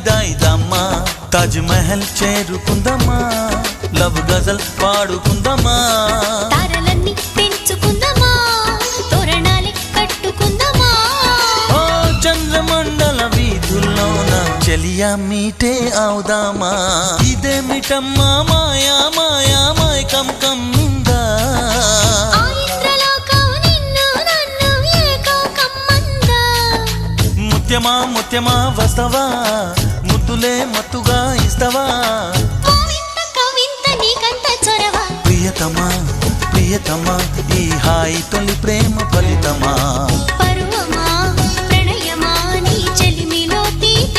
దాయిదమ్మా Taj Mahal చేరుకుందమ్మా love గజల్ పాడుకుందమ్మా తారలన్నీ పెంచుకుందమ్మా తోరణాలే కట్టుకుందమ్మా ఓ చంద్రమండల వీధుల్లోన చెలియా మీటే అవుదామా ఇదేమిటమ్మా మాయా మాయా మైకం కమ్మిందా ముత్యమా ముత్యమా వస్తవా ముద్దులే మత్తుగా ఇస్తవా ప్రియతమా ప్రియతమా ఈ హాయి తొలి ప్రేమ ఫలితమా